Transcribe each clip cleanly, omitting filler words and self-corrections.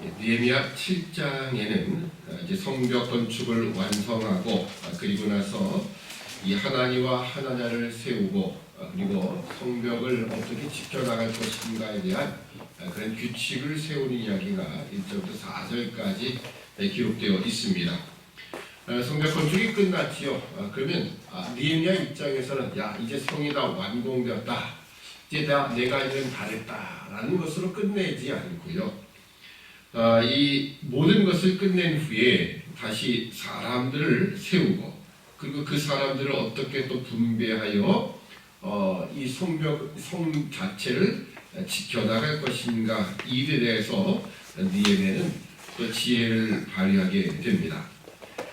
느헤미야 7장에는 이제 성벽 건축을 완성하고 그리고 나서 이 하나니와 하나냐를 세우고 그리고 성벽을 어떻게 지켜나갈 것인가에 대한 그런 규칙을 세우는 이야기가 1절부터 4절까지 기록되어 있습니다. 성벽 건축이 끝났지요. 그러면 느헤미야 입장에서는 야 이제 성이 다 완공되었다. 이제 다 내가 이런 바랬다라는 것으로 끝내지 않고요. 이 모든 것을 끝낸 후에 다시 사람들을 세우고 그리고 그 사람들을 어떻게 또 분배하여 이 성 자체를 지켜나갈 것인가 이 일에 대해서 느헤미야는 또 지혜를 발휘하게 됩니다.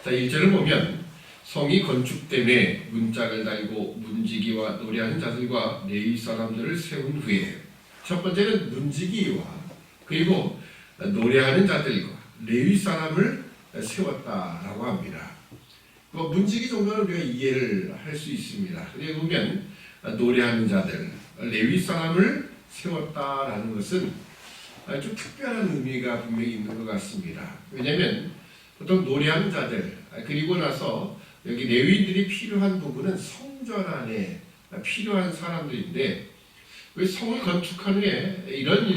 자 1절을 보면 성이 건축됨에 문짝을 달고 문지기와 노래하는 자들과 레위 사람들을 세운 후에 첫 번째는 문지기와 그리고 노래하는 자들과 레위 사람을 세웠다라고 합니다. 문지기 정도는 우리가 이해를 할 수 있습니다. 그런데 보면 노래하는 자들, 레위 사람을 세웠다라는 것은 좀 특별한 의미가 분명히 있는 것 같습니다. 왜냐하면 보통 노래하는 자들 그리고 나서 여기 레위인들이 필요한 부분은 성전 안에 필요한 사람들인데 왜 성을 건축한 후에 이런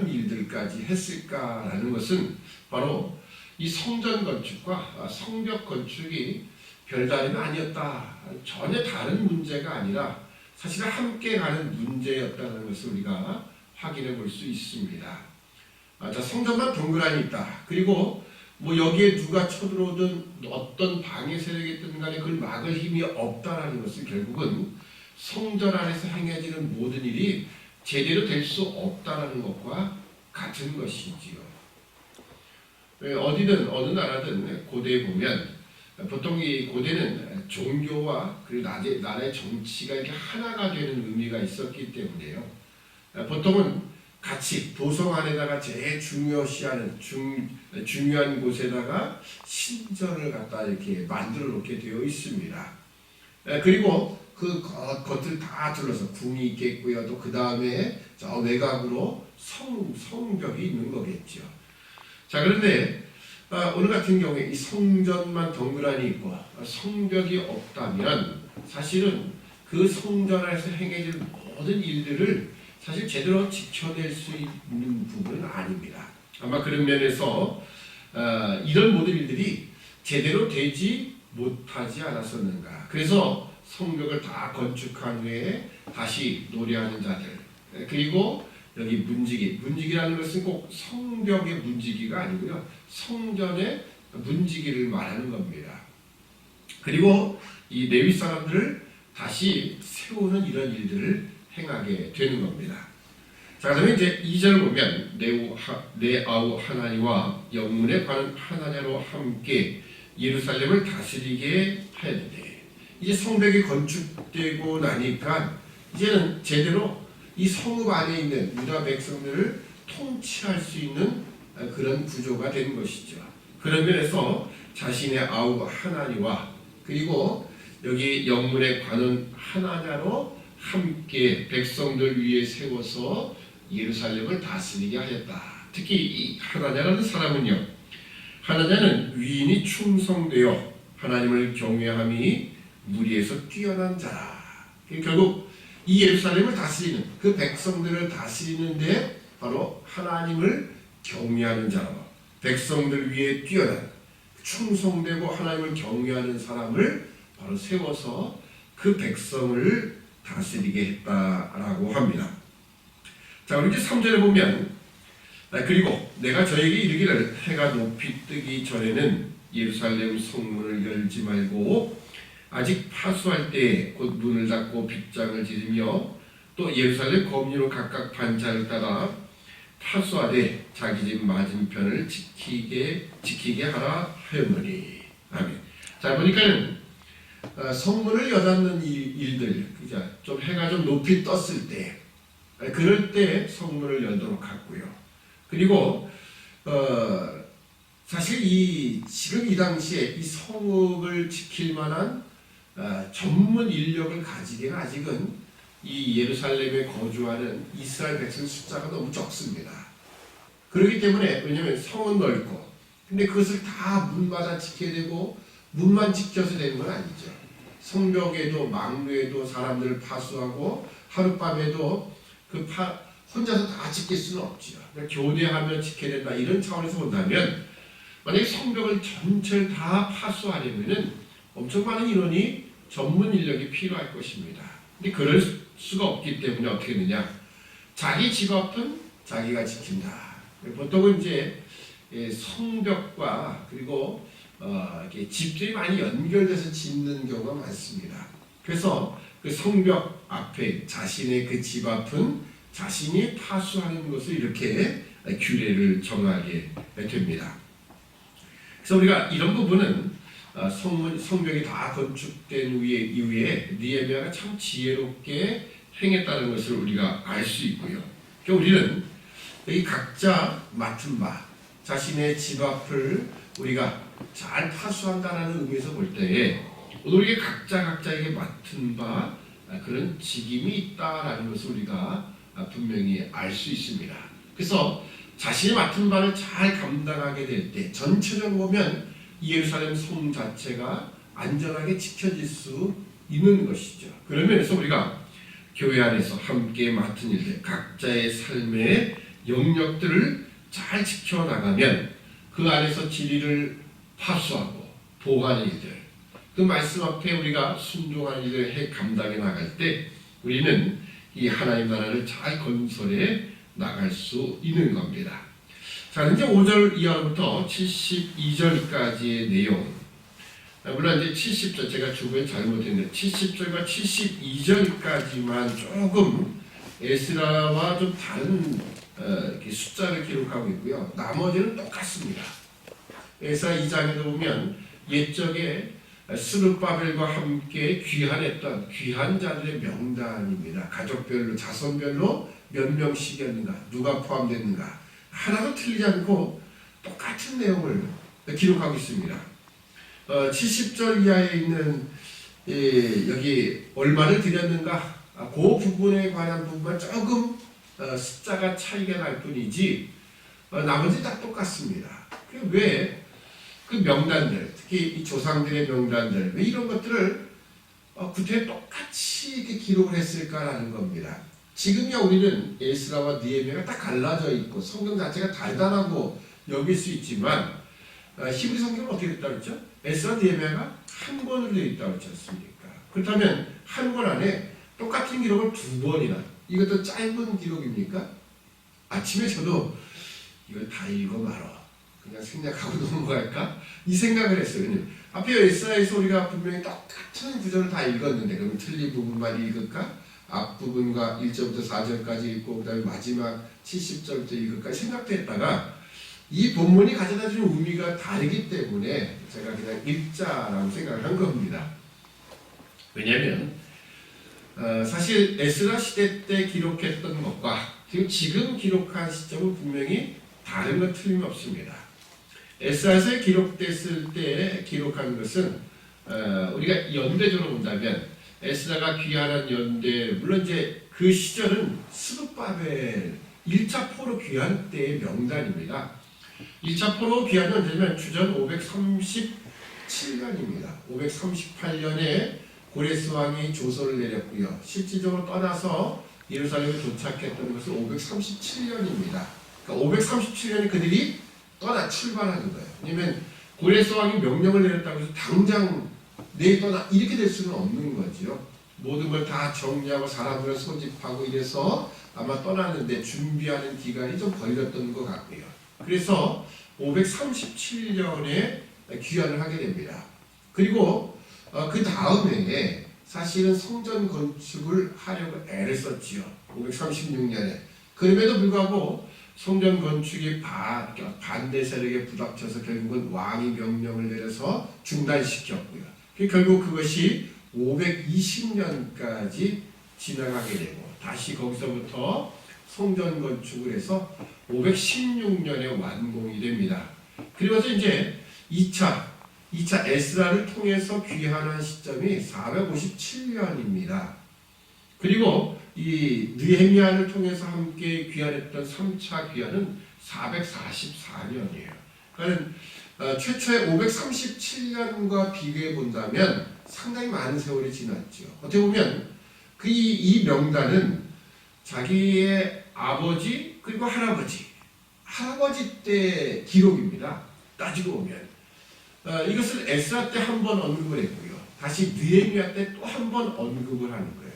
일들까지 했을까라는 것은 바로 이 성전 건축과 성벽 건축이 별다름이 아니었다. 전혀 다른 문제가 아니라 사실은 함께 가는 문제였다는 것을 우리가 확인해 볼 수 있습니다. 자, 성전만 덩그러니 있다. 그리고 여기에 누가 쳐들어오든 어떤 방해 세력이 있든 간에 그걸 막을 힘이 없다라는 것은 결국은 성전 안에서 행해지는 모든 일이 제대로 될 수 없다는 것과 같은 것이지요. 어디든 어느 나라든 고대에 보면 보통 이 고대는 종교와 그리고 나라의 정치가 이렇게 하나가 되는 의미가 있었기 때문에요. 보통은 같이 도성 안에다가 제일 중요시하는 중요한 곳에다가 신전을 갖다 이렇게 만들어 놓게 되어 있습니다. 그리고 그 겉을 다 둘러서 궁이 있겠고요. 또 그 다음에 저 외곽으로 성벽이 있는 거겠죠. 자 그런데 오늘 같은 경우에 이 성전만 덩그러니 있고 성벽이 없다면 사실은 그 성전 안에서 행해질 모든 일들을 사실 제대로 지켜낼 수 있는 부분은 아닙니다. 아마 그런 면에서 이런 모든 일들이 제대로 되지 못하지 않았었는가. 그래서 성벽을 다 건축한 후에 다시 노래하는 자들 그리고 여기 문지기라는 것은 꼭 성벽의 문지기가 아니고요. 성전의 문지기를 말하는 겁니다. 그리고 이 레위 사람들을 다시 세우는 이런 일들을 행하게 되는 겁니다. 자, 그러면 이제 2절을 보면 네아우 하나니와 영문에 관한 하나냐로 함께 예루살렘을 다스리게 하였는데 이제 성벽이 건축되고 나니까 이제는 제대로 이 성읍 안에 있는 유다 백성들을 통치할 수 있는 그런 구조가 된 것이죠. 그런 면에서 자신의 아우 하나니와 그리고 여기 영문에 관한 하나냐로 함께 백성들 위에 세워서 예루살렘을 다스리게 하였다. 특히 이 하나냐라는 사람은요. 하나냐는 위인이 충성되어 하나님을 경외함이 무리에서 뛰어난 자라. 결국 이 예루살렘을 다스리는 그 백성들을 다스리는데 바로 하나님을 경외하는 자로 백성들 위에 뛰어난 충성되고 하나님을 경외하는 사람을 바로 세워서 그 백성을 다스리게 했다라고 합니다. 자, 우리 이제 3절에 보면 그리고 내가 저에게 이르기를 해가 높이 뜨기 전에는 예루살렘 성문을 열지 말고 아직 파수할 때 곧 문을 닫고 빗장을 지르며 또 예루살렘 검리로 각각 반차를 따라 파수하되 자기 집 맞은편을 지키게 하라 하였노니. 아멘. 자 보니까는 성문을 여닫는 일들, 좀 해가 좀 높이 떴을 때, 그럴 때 성문을 열도록 하고요. 그리고 사실 지금 이 당시에 이 성읍을 지킬 만한 전문 인력을 가지기는 아직은 이 예루살렘에 거주하는 이스라엘 백성 숫자가 너무 적습니다. 그렇기 때문에 왜냐하면 성은 넓고 근데 그것을 다 문마다 지켜야 되고 문만 지켜서 되는 건 아니죠. 성벽에도 망루에도 사람들을 파수하고 하룻밤에도 혼자서 다 지킬 수는 없지요. 교대하며 지켜야 된다 이런 차원에서 본다면 만약에 성벽을 전체를 다 파수하려면은 엄청 많은 인원이 전문 인력이 필요할 것입니다. 근데 그럴 수가 없기 때문에 어떻게 되느냐? 자기 집 앞은 자기가 지킨다. 보통은 이제 성벽과 그리고 이렇게 집들이 많이 연결돼서 짓는 경우가 많습니다. 그래서 그 성벽 앞에 자신의 그 집 앞은 자신이 파수하는 것을 이렇게 규례를 정하게 됩니다. 그래서 우리가 이런 부분은 성벽이 다 건축된 이후에 느헤미야가 참 지혜롭게 행했다는 것을 우리가 알 수 있고요. 그러니까 우리는 여기 각자 맡은 바, 자신의 집 앞을 우리가 잘 파수한다는 의미에서 볼 때에 우리에게 각자에게 맡은 바 그런 직임이 있다라는 것을 우리가 분명히 알 수 있습니다. 그래서 자신이 맡은 바를 잘 감당하게 될 때 전체적으로 보면 예루살렘 성 자체가 안전하게 지켜질 수 있는 것이죠. 그런 면에서 우리가 교회 안에서 함께 맡은 일들, 각자의 삶의 영역들을 잘 지켜나가면 그 안에서 진리를 파수하고 보호하는 일들, 그 말씀 앞에 우리가 순종하는 일을 감당해 나갈 때 우리는 이 하나님 나라를 잘 건설해 나갈 수 있는 겁니다. 자, 이제 5절 이하부터 72절까지의 내용. 물론 이제 70절, 제가 주부에 잘못했는데 70절과 72절까지만 조금 에스라와 좀 다른 숫자를 기록하고 있고요. 나머지는 똑같습니다. 에스라 2장에도 보면 옛적에 스룹바벨과 함께 귀환했던 귀환자들의 명단입니다. 가족별로, 자손별로 몇 명씩이었는가, 누가 포함됐는가 하나도 틀리지 않고 똑같은 내용을 기록하고 있습니다. 70절 이하에 있는 여기 얼마를 드렸는가 그 부분에 관한 부분만 조금 숫자가 차이가 날 뿐이지 나머지 다 똑같습니다. 왜 그 명단들, 특히 이 조상들의 명단들, 왜 이런 것들을 구태 똑같이 이렇게 기록을 했을까라는 겁니다. 지금이야 우리는 에스라와 느헤미야가 딱 갈라져 있고 성경 자체가 달달하고 여길 수 있지만 히브리 성경은 어떻게 됐다고 했죠? 에스라 느헤미야가 한 권으로 되어 있다고 했지 않습니까? 그렇다면 한 권 안에 똑같은 기록을 두 번이나, 이것도 짧은 기록입니까? 아침에 저도 이걸 다 읽어 말어, 그냥 생략하고 넘어갈까? 이 생각을 했어요. 앞에 에스라에서 우리가 분명히 똑같은 구절을 다 읽었는데 그러면 틀린 부분만 읽을까? 앞부분과 1절부터 4절까지 읽고 그 다음에 마지막 70절부터 읽을까 생각했다가 이 본문이 가져다 주는 의미가 다르기 때문에 제가 그냥 읽자라고 생각한 겁니다. 왜냐하면 사실 에스라 시대 때 기록했던 것과 지금 기록한 시점은 분명히 다른 건 틀림없습니다. 에스라에서 기록됐을 때 기록한 것은 우리가 연대적으로 본다면 에스라가 귀환한 연대, 물론 이제 그 시절은 스룹바벨 1차 포로 귀환 때의 명단입니다. 1차 포로 귀환은 언제냐면 주전 537년입니다. 538년에 고레스 왕이 조서를 내렸고요. 실질적으로 떠나서 예루살렘에 도착했던 것은 537년입니다. 그러니까 537년에 그들이 출발하는 거예요. 왜냐면 고레스 왕이 명령을 내렸다고 해서 당장 내일 떠나 이렇게 될 수는 없는 거죠. 모든 걸 다 정리하고 사람들을 소집하고 이래서 아마 떠났는데 준비하는 기간이 좀 걸렸던 것 같고요. 그래서 537년에 귀환을 하게 됩니다. 그리고 그 다음에 사실은 성전 건축을 하려고 애를 썼지요. 536년에. 그럼에도 불구하고 성전 건축이 반대 세력에 부닥쳐서 결국은 왕이 명령을 내려서 중단시켰고요. 결국 그것이 520년까지 지나가게 되고 다시 거기서부터 성전 건축을 해서 516년에 완공이 됩니다. 그리고서 이제 2차 에스라를 통해서 귀환한 시점이 457년입니다. 그리고 이 느헤미야를 통해서 함께 귀환했던 3차 귀환은 444년이에요. 그러니까 최초의 537년과 비교해 본다면 상당히 많은 세월이 지났죠. 어떻게 보면 이 명단은 자기의 아버지 그리고 할아버지 때 기록입니다. 따지고 보면 이것을 에스라 때 한 번 언급을 했고요. 다시 느헤미야 때 또 한 번 언급을 하는 거예요.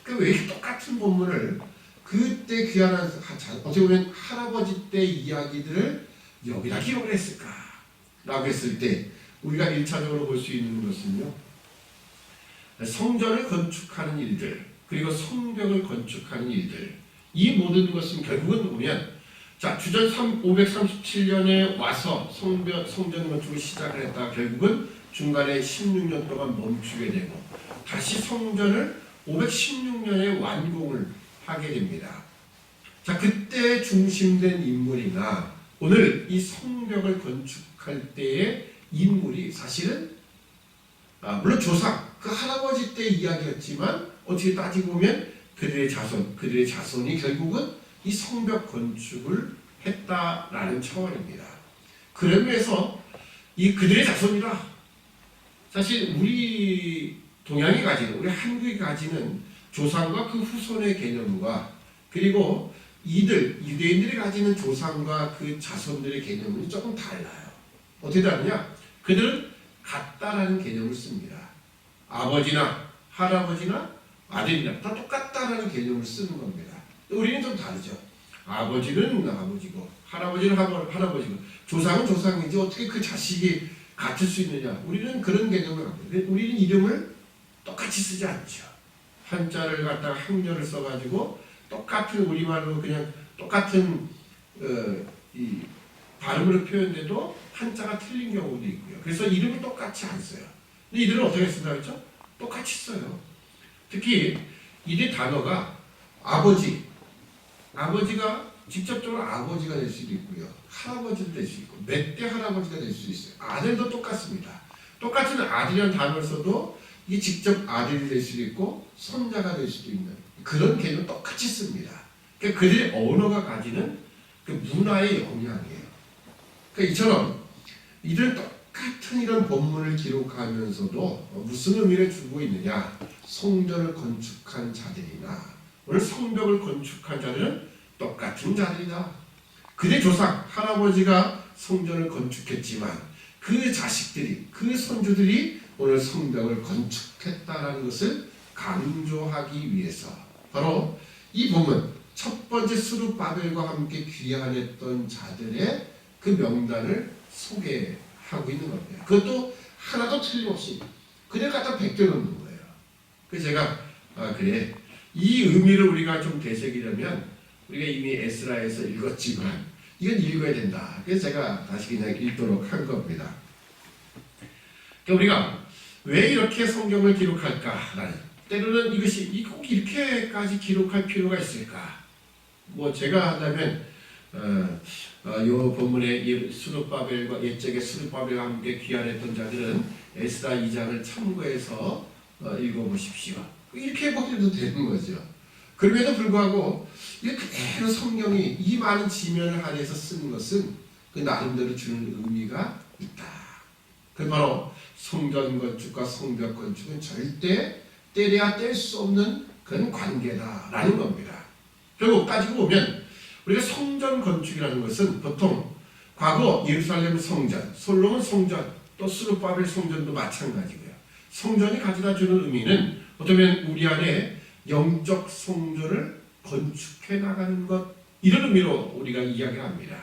그러니까 왜 이렇게 똑같은 본문을 그때 귀환한 어떻게 보면 할아버지 때 이야기들을 여기다 기록을 했을까? 라고 했을 때 우리가 1차적으로 볼 수 있는 것은요. 성전을 건축하는 일들 그리고 성벽을 건축하는 일들 이 모든 것은 결국은 보면 자 주전 537년에 와서 성전 건축을 시작을 했다가 결국은 중간에 16년 동안 멈추게 되고 다시 성전을 516년에 완공을 하게 됩니다. 자 그때 중심된 인물이나 오늘 이 성벽을 건축할 때의 인물이 사실은 물론 조상 그 할아버지 때 이야기였지만 어떻게 따지고 보면 그들의 자손이 결국은 이 성벽 건축을 했다라는 차원입니다. 그러면서 이 그들의 자손이라 사실 우리 동양이 가지는 우리 한국이 가지는 조상과 그 후손의 개념과 그리고 유대인들이 가지는 조상과 그 자손들의 개념은 조금 달라요. 어떻게 다르냐? 그들은 같다라는 개념을 씁니다. 아버지나 할아버지나 아들이나 다 똑같다라는 개념을 쓰는 겁니다. 우리는 좀 다르죠. 아버지는 아버지고 할아버지는 할아버지고 조상은 조상이지 어떻게 그 자식이 같을 수 있느냐. 우리는 그런 개념을 갖고 있는데 우리는 이름을 똑같이 쓰지 않죠. 한자를 갖다가 학렬을 써가지고 똑같은 우리말로 그냥 똑같은 이 발음으로 표현돼도 한자가 틀린 경우도 있고요. 그래서 이름을 똑같이 안 써요. 근데 이들은 어떻게 쓴다고 했죠? 똑같이 써요. 특히 이들 단어가 아버지가 직접적으로 아버지가 될 수도 있고요. 할아버지도 될 수 있고 맏대 할아버지가 될 수 있어요. 아들도 똑같습니다. 똑같은 아들이라는 단어를 써도 이게 직접 아들이 될 수도 있고 손자가 될 수도 있는 그런 개념을 똑같이 씁니다. 그러니까 그들의 언어가 가지는 그 문화의 영향이에요. 그러니까 이처럼 이들 똑같은 이런 본문을 기록하면서도 무슨 의미를 주고 있느냐? 성전을 건축한 자들이나 오늘 성벽을 건축한 자들은 똑같은 자들이다. 그의 조상 할아버지가 성전을 건축했지만 그 자식들이 그 손주들이 오늘 성벽을 건축했다라는 것을 강조하기 위해서 바로 이 본문 첫 번째 스룹바벨과 함께 귀환했던 자들의 그 명단을 소개하고 있는 겁니다. 그것도 하나도 틀림없이 그들 갖다 베껴놓는 거예요. 그래서 제가 그래 이 의미를 우리가 좀 되새기려면 우리가 이미 에스라에서 읽었지만 이건 읽어야 된다. 그래서 제가 다시 그냥 읽도록 한 겁니다. 그러니까 우리가 왜 이렇게 성경을 기록할까라는 때로는 이것이 꼭 이렇게까지 기록할 필요가 있을까? 뭐 제가 한다면 요 본문의 스룹바벨과 옛적의 스룹바벨과 함께 귀환했던 자들은 에스라 2장을 참고해서 읽어보십시오. 이렇게 해도 되는 거죠. 그럼에도 불구하고 이게 그대로 성경이 이 많은 지면을 하에서 쓴 것은 그 나름대로 주는 의미가 있다. 그 바로 성전 건축과 성벽 건축은 절대 때려야 뗄 수 없는 그런 관계다라는 겁니다. 결국 따지고 보면 우리가 성전 건축이라는 것은 보통 과거 예루살렘 성전, 솔로몬 성전, 또 스룹바벨 성전도 마찬가지고요. 성전이 가져다 주는 의미는 어쩌면 우리 안에 영적 성전을 건축해 나가는 것 이런 의미로 우리가 이야기합니다.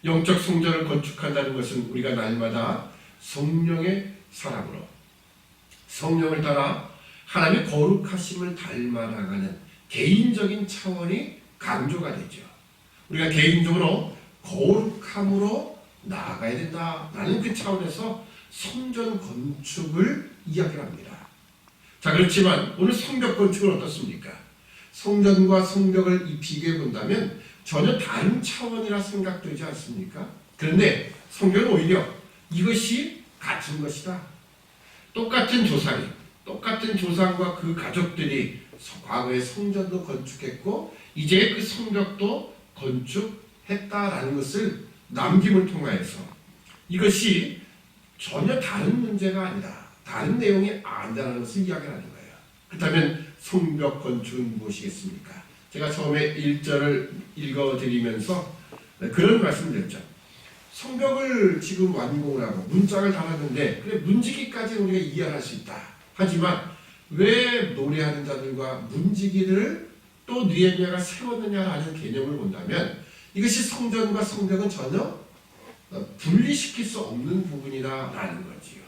영적 성전을 건축한다는 것은 우리가 날마다 성령의 사랑으로 성령을 따라 하나님의 거룩하심을 닮아나가는 개인적인 차원이 강조가 되죠. 우리가 개인적으로 거룩함으로 나아가야 된다라는 그 차원에서 성전 건축을 이야기합니다. 자 그렇지만 오늘 성벽 건축은 어떻습니까? 성전과 성벽을 비교해 본다면 전혀 다른 차원이라 생각되지 않습니까? 그런데 성경은 오히려 이것이 같은 것이다. 똑같은 조상과 그 가족들이 과거에 성전도 건축했고 이제 그 성벽도 건축했다. 했다라는 것을 남김을 통하여서 이것이 전혀 다른 문제가 아니다. 다른 내용이 아니다라는 것을 이야기하는 거예요. 그렇다면 성벽 건축은 무엇이겠습니까? 제가 처음에 1절을 읽어드리면서 그런 말씀을 드렸죠. 성벽을 지금 완공을 하고 문짝을 달았는데 그래 문지기까지 우리가 이해할 수 있다. 하지만 왜 노래하는 자들과 문지기를 또 느헤미야가 세웠느냐라는 개념을 본다면 이것이 성전과 성벽은 전혀 분리시킬 수 없는 부분이다라는 거지요.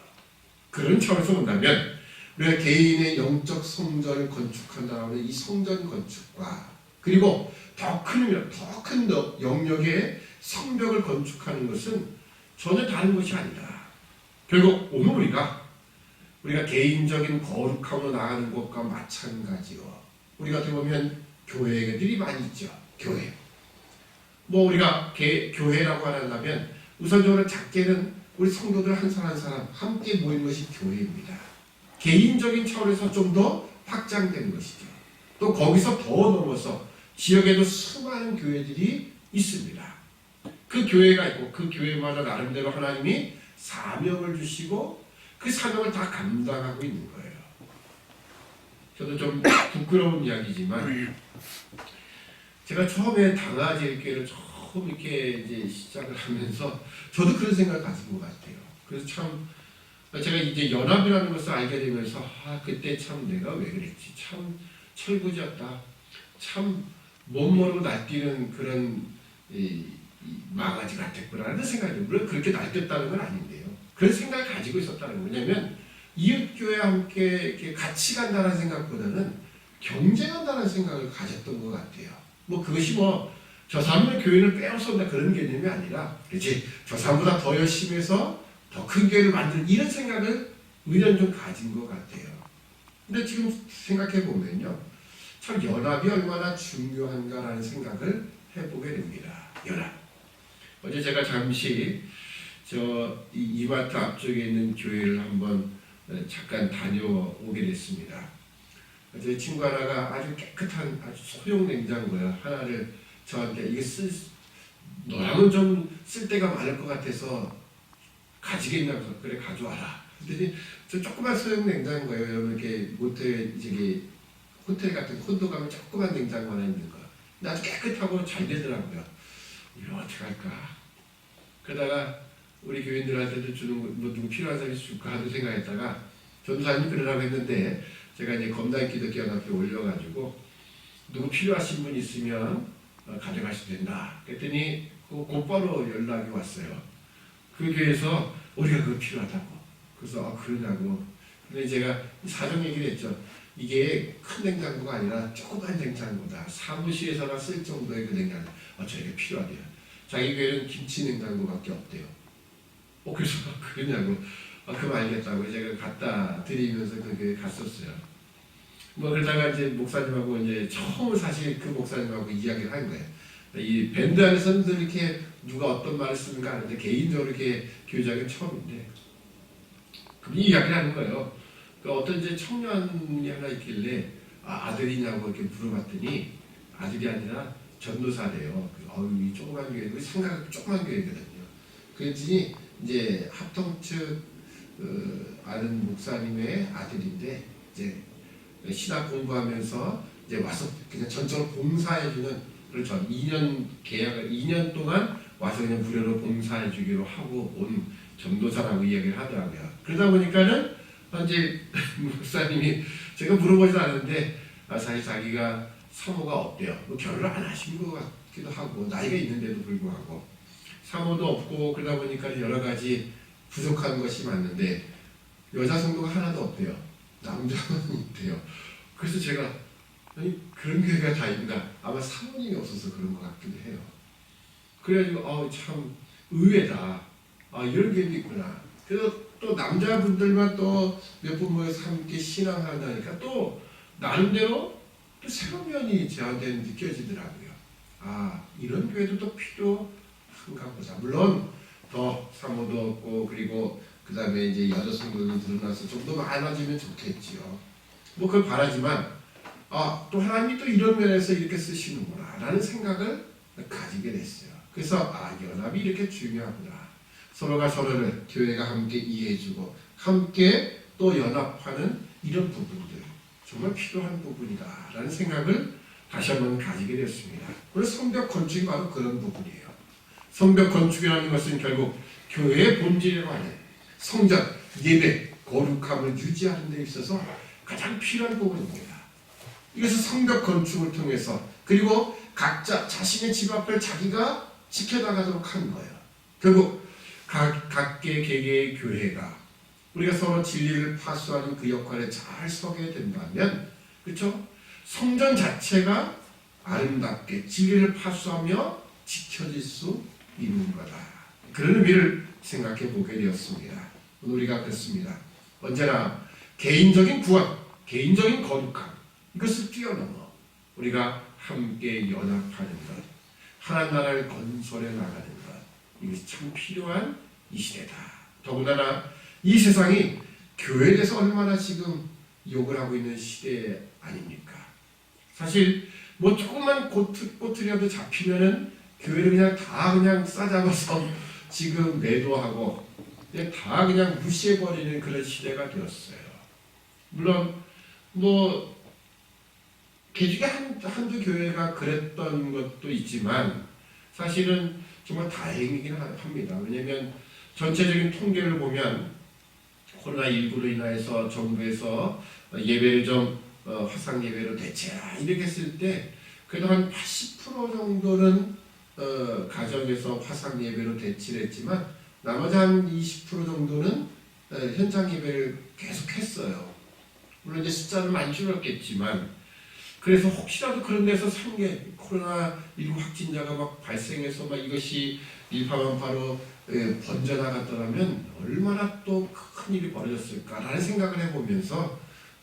그런 차원에서 본다면 우리가 개인의 영적 성전을 건축한다는 이 성전 건축과 그리고 더 큰 영역의 성벽을 건축하는 것은 전혀 다른 것이 아니다. 결국 오늘 우리가 개인적인 거룩함으로 나가는 것과 마찬가지요. 우리가 어떻게 보면 교회들이 많이 있죠. 교회. 우리가 교회라고 하려면 우선적으로 작게는 우리 성도들 한 사람 한 사람 함께 모이는 것이 교회입니다. 개인적인 차원에서 좀 더 확장된 것이죠. 또 거기서 더 넘어서 지역에도 수많은 교회들이 있습니다. 그 교회가 있고 그 교회마다 나름대로 하나님이 사명을 주시고 그 사명을 다 감당하고 있는 거예요. 저도 좀 부끄러운 이야기지만 제가 처음에 당아제일교회를 처음 이렇게 이제 시작을 하면서 저도 그런 생각을 가진 것 같아요. 그래서 참 제가 이제 연합이라는 것을 알게 되면서 그때 참 내가 왜 그랬지? 참 철부지였다. 참 못 모르고 날뛰는 그런 망아지 같았구나라는 생각이 물론 그렇게 날뛰었다는 건 아닌데요. 그런 생각을 가지고 있었다는 거냐면 이웃교회와 함께 이렇게 같이 간다는 생각보다는 경쟁한다는 생각을 가졌던 것 같아요. 그것이 저 사람의 교회를 빼앗는다 그런 개념이 아니라 그렇지 저 사람보다 더 열심히 해서 더 큰 교회를 만드는 이런 생각을 의견 좀 가진 것 같아요. 근데 지금 생각해 보면요. 참 연합이 얼마나 중요한가라는 생각을 해보게 됩니다. 연합. 어제 제가 잠시 이마트 앞쪽에 있는 교회를 한번 잠깐 다녀오게 됐습니다. 제 친구 하나가 아주 깨끗한 아주 소형 냉장고요. 하나를 저한테 이게 너랑은 좀 쓸 데가 많을 것 같아서 가지겠냐고 그래 가져와라. 그랬더니 저 조그만 소형 냉장고예요. 여러분 이렇게 호텔 같은 콘도 가면 조그만 냉장고 하나 있는 거. 근데 아주 깨끗하고 잘 되더라고요. 이거 어떻게 할까? 그러다가 우리 교인들한테도 주는 누구 필요한 사람이 줄까 하는 생각했다가 전도사님이 그러라고 했는데 제가 이제 검단 기독교 연합회 올려가지고 누구 필요하신 분 있으면 가져가셔도 된다. 그랬더니 곧바로 연락이 왔어요. 그 교회에서 우리가 그거 필요하다고. 그래서 그러냐고. 근데 제가 사정 얘기를 했죠. 이게 큰 냉장고가 아니라 조그만 냉장고다. 사무실에서나 쓸 정도의 그 냉장고. 저에게 필요하대요. 자기 교회는 김치 냉장고밖에 없대요. 그래서 그러냐고. 그럼 알겠다고 제가 갖다 드리면서 그 교회 갔었어요. 그러다가 이제 목사님하고 이제 처음 사실 그 목사님하고 이야기를 한 거예요. 이 밴드 안에서는 이렇게 누가 어떤 말을 쓰는가 하는데 개인적으로 이렇게 교제하기는 처음인데 그럼 이야기를 하는 거예요. 어떤 이제 청년이 하나 있길래 아들이냐고 이렇게 물어봤더니 아들이 아니라 전도사래요. 이 조그만 교회, 우리 생각 조그만 교회거든요. 그랬더니 이제 합동 측 아는 목사님의 아들인데 이제 신학 공부하면서 이제 와서 그냥 전적으로 봉사해주는 그렇죠. 2년 계약을 2년 동안 와서 그냥 무료로 봉사해주기로 하고 온 전도사라고 이야기를 하더라고요. 그러다 보니까는 이제 목사님이 제가 물어보지도 않았는데 사실 자기가 사모가 없대요. 결혼을 안 하신 것 같기도 하고 나이가 있는데도 불구하고 사모도 없고 그러다 보니까 여러 가지 부족한 것이 많은데 여자 성도가 하나도 없대요. 남자만 있대요. 그래서 제가 그런 교회가 다 있나? 아마 사모님이 없어서 그런 것 같기도 해요. 그래가지고 참 의외다. 이런 교회도 있구나. 그래서 또 남자분들만 또 몇 분 모여서 함께 신앙한다니까 또 나름대로 또 새로운 면이 저한테 느껴지더라고요. 이런 교회도 또 필요한가 보다. 물론 더 사모도 없고 그리고 그 다음에 이제 여자 성도들이 드러나서 좀 더 많아지면 좋겠지요. 그걸 바라지만 또 하나님이 또 이런 면에서 이렇게 쓰시는구나 라는 생각을 가지게 됐어요. 그래서 연합이 이렇게 중요하구나. 서로가 서로를 교회가 함께 이해해주고 함께 또 연합하는 이런 부분들 정말 필요한 부분이다라는 생각을 다시 한번 가지게 되었습니다. 그래서 성벽 건축이 바로 그런 부분이에요. 성벽 건축이라는 것은 결국 교회의 본질이라고 하는 성전, 예배, 거룩함을 유지하는 데 있어서 가장 필요한 부분입니다. 이것을 성벽 건축을 통해서 그리고 각자 자신의 집 앞을 자기가 지켜나가도록 하는 거예요. 결국 각계 개개의 교회가 우리가 서로 진리를 파수하는 그 역할에 잘 서게 된다면, 그렇죠? 성전 자체가 아름답게 진리를 파수하며 지켜질 수 있는 거다. 그런 의미를 생각해 보게 되었습니다. 오늘 우리가 그렇습니다. 언제나 개인적인 구원, 개인적인 거룩함 이것을 뛰어넘어 우리가 함께 연합하는 것, 하나님 나라를 건설해 나가는 것, 이것이 참 필요한 이 시대다. 더군다나 이 세상이 교회에 대해서 얼마나 지금 욕을 하고 있는 시대 아닙니까? 사실 뭐 조금만 꼬투리라도 잡히면은 교회를 그냥 싸잡아서 지금 매도하고 다 그냥 무시해버리는 그런 시대가 되었어요. 물론 뭐 개중에 한두 교회가 그랬던 것도 있지만 사실은 정말 다행이긴 합니다. 왜냐하면 전체적인 통계를 보면 코로나19로 인해서 정부에서 예배를 좀 화상 예배로 대체하라 이렇게 했을 때 그래도 한 80% 정도는 가정에서 화상 예배로 대체를 했지만 나머지 한 20% 정도는 현장 예배를 계속했어요. 물론 이제 숫자는 많이 줄었겠지만 그래서 혹시라도 그런 데서 코로나19 확진자가 막 발생해서 막 이것이 일파만파로 번져나갔더라면 얼마나 또 큰 일이 벌어졌을까라는 생각을 해보면서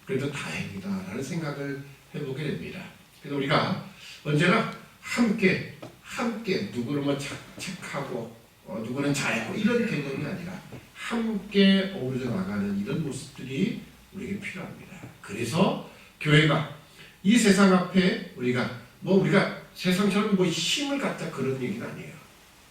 그래도 다행이다라는 생각을 해보게 됩니다. 그래서 우리가 언제나 함께 누구를 뭐 착하고 누구는 잘하고 이런 개념이 아니라 함께 어우러져 나가는 이런 모습들이 우리에게 필요합니다. 그래서 교회가 이 세상 앞에 우리가 세상처럼 뭐 힘을 갖자 그런 얘기는 아니에요.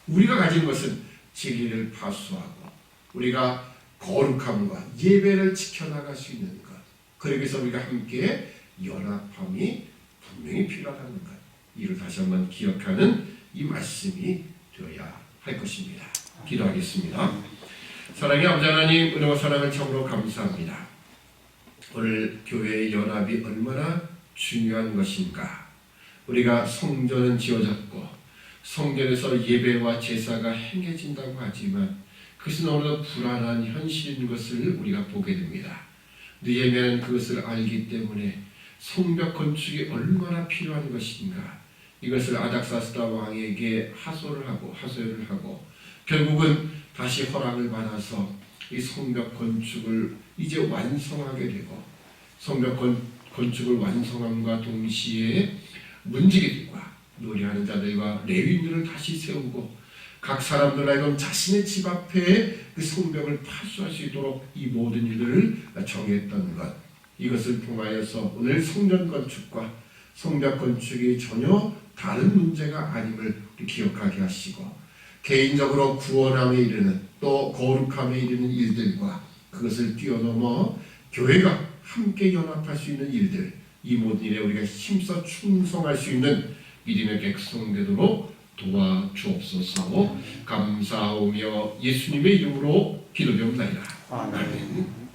우리가 가진 것은 진리를 파수하고 우리가 거룩함과 예배를 지켜나갈 수 있는 것. 그러기 위해서 우리가 함께 연합함이 분명히 필요하다는 것. 이를 다시 한번 기억하는 이 말씀이 되어야 할 것입니다. 기도하겠습니다. 사랑의 아버지 하나님, 은혜와 사랑을 참으로 감사합니다. 오늘 교회의 연합이 얼마나 중요한 것인가. 우리가 성전은 지어졌고 성전에서 예배와 제사가 행해진다고 하지만 그것은 어느 불안한 현실인 것을 우리가 보게 됩니다. 느헤미야는 그것을 알기 때문에 성벽 건축이 얼마나 필요한 것인가 이것을 아닥사스다 왕에게 하소연을 하고 결국은 다시 허락을 받아서 이 성벽 건축을 이제 완성하게 되고 성벽 건축을 완성함과 동시에 문지기들과 노래하는 자들과 레위인들을 다시 세우고 각 사람들 하여금 자신의 집 앞에 그 성벽을 파수할 수 있도록 이 모든 일들을 정했던 것, 이것을 통하여서 오늘 성전 건축과 성벽 건축이 전혀 다른 문제가 아님을 기억하게 하시고 개인적으로 구원함에 이르는 또 거룩함에 이르는 일들과 그것을 뛰어넘어 교회가 함께 연합할 수 있는 일들, 이 모든 일에 우리가 힘써 충성할 수 있는 믿음의 백성 되도록 도와주옵소서. 감사하며 예수님의 이름으로 기도드립니다. 아멘.